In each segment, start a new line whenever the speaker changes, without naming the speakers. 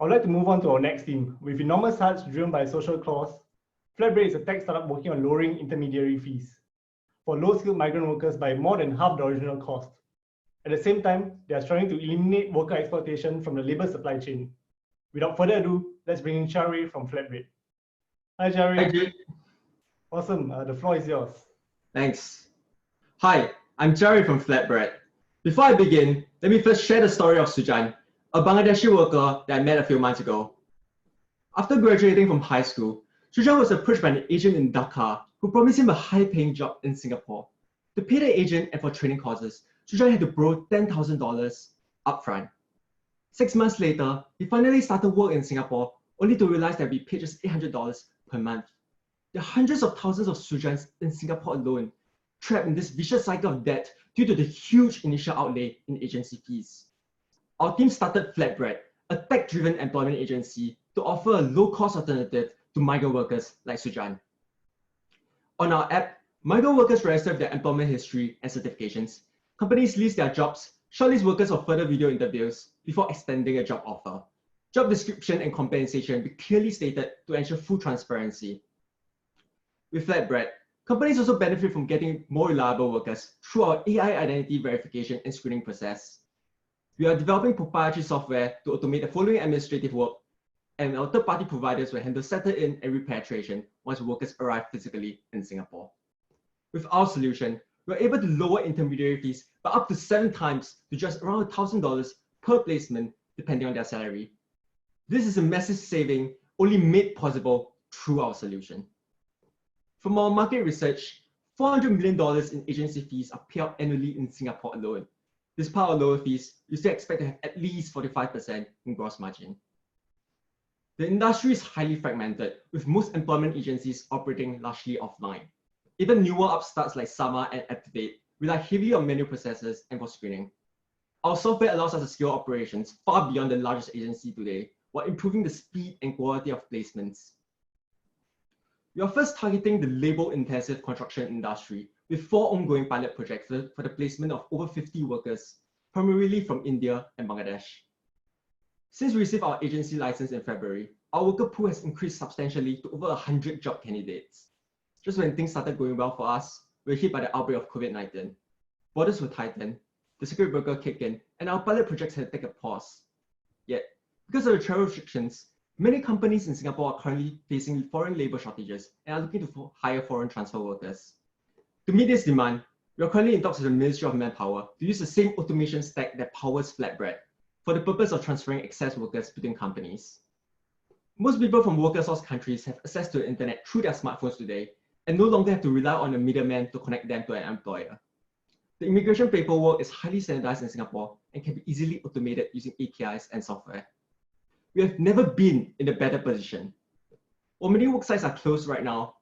I would like to move on to our next theme. With enormous hearts driven by a social cause, Flatbread is a tech startup working on lowering intermediary fees for low-skilled migrant workers by more than half the original cost. At the same time, they are striving to eliminate worker exploitation from the labor supply chain. Without further ado, let's bring in Chari from Flatbread. Hi, Chari.
Hi, Jake.
Awesome. The floor is yours.
Thanks. Hi, I'm Jerry from Flatbread. Before I begin, let me first share the story of Sujan, a Bangladeshi worker that I met a few months ago. After graduating from high school, Sujan was approached by an agent in Dhaka who promised him a high-paying job in Singapore. To pay the agent and for training courses, Sujan had to borrow $10,000 upfront. 6 months later, he finally started work in Singapore, only to realize that he paid just $800 per month. There are hundreds of thousands of Sujans in Singapore alone, trapped in this vicious cycle of debt due to the huge initial outlay in agency fees. Our team started Flatbread, a tech-driven employment agency, to offer a low-cost alternative to migrant workers like Sujan. On our app, migrant workers register their employment history and certifications. Companies list their jobs, shortlist workers for further video interviews before extending a job offer. Job description and compensation be clearly stated to ensure full transparency. With Flatbread, companies also benefit from getting more reliable workers through our AI identity verification and screening process. We are developing proprietary software to automate the following administrative work, and our third-party providers will handle settle-in and repatriation once workers arrive physically in Singapore. With our solution, we are able to lower intermediary fees by up to 7 times to just around $1,000 per placement, depending on their salary. This is a massive saving only made possible through our solution. From our market research, $400 million in agency fees are paid out annually in Singapore alone. Despite our lower fees, you still expect to have at least 45% in gross margin. The industry is highly fragmented, with most employment agencies operating largely offline. Even newer upstarts like Sama and UpToDate rely heavily on manual processes and for screening. Our software allows us to scale operations far beyond the largest agency today, while improving the speed and quality of placements. We are first targeting the labor-intensive construction industry with 4 ongoing pilot projects for the placement of over 50 workers, primarily from India and Bangladesh. Since we received our agency license in February, our worker pool has increased substantially to over 100 job candidates. Just when things started going well for us, we were hit by the outbreak of COVID-19. Borders were tightened, the circuit breaker kicked in, and our pilot projects had to take a pause. Yet, because of the travel restrictions, many companies in Singapore are currently facing foreign labor shortages and are looking to hire foreign transfer workers. To meet this demand, we are currently in talks with the Ministry of Manpower to use the same automation stack that powers Flatbread for the purpose of transferring excess workers between companies. Most people from worker source countries have access to the internet through their smartphones today and no longer have to rely on a middleman to connect them to an employer. The immigration paperwork is highly standardized in Singapore and can be easily automated using APIs and software. We have never been in a better position. While many work sites are closed right now,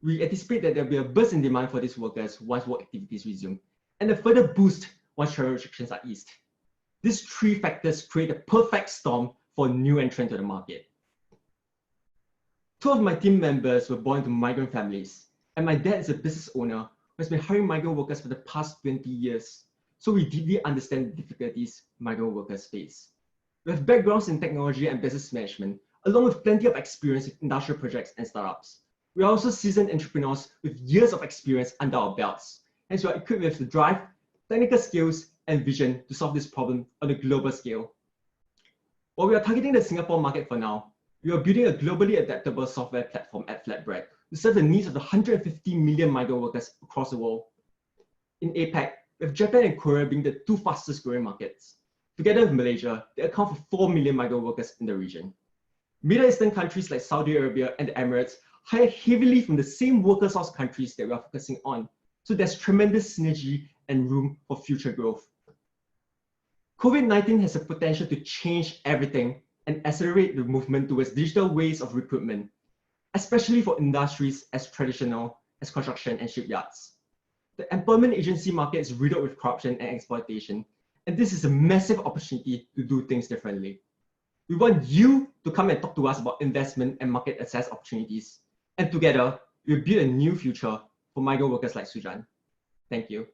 we anticipate that there will be a burst in demand for these workers once work activities resume, and a further boost once travel restrictions are eased. These 3 factors create a perfect storm for a new entrant to the market. 2 of my team members were born into migrant families, and my dad is a business owner who has been hiring migrant workers for the past 20 years, so we deeply understand the difficulties migrant workers face. We have backgrounds in technology and business management, along with plenty of experience with industrial projects and startups. We are also seasoned entrepreneurs with years of experience under our belts, hence we are equipped with the drive, technical skills, and vision to solve this problem on a global scale. While we are targeting the Singapore market for now, we are building a globally adaptable software platform at Flatbread to serve the needs of the 150 million migrant workers across the world. In APAC, with Japan and Korea being the 2 fastest growing markets. Together with Malaysia, they account for 4 million migrant workers in the region. Middle Eastern countries like Saudi Arabia and the Emirates hire heavily from the same worker source countries that we are focusing on, so there's tremendous synergy and room for future growth. COVID-19 has the potential to change everything and accelerate the movement towards digital ways of recruitment, especially for industries as traditional as construction and shipyards. The employment agency market is riddled with corruption and exploitation, and this is a massive opportunity to do things differently. We want you to come and talk to us about investment and market access opportunities, and together, we'll build a new future for migrant workers like Sujan. Thank you.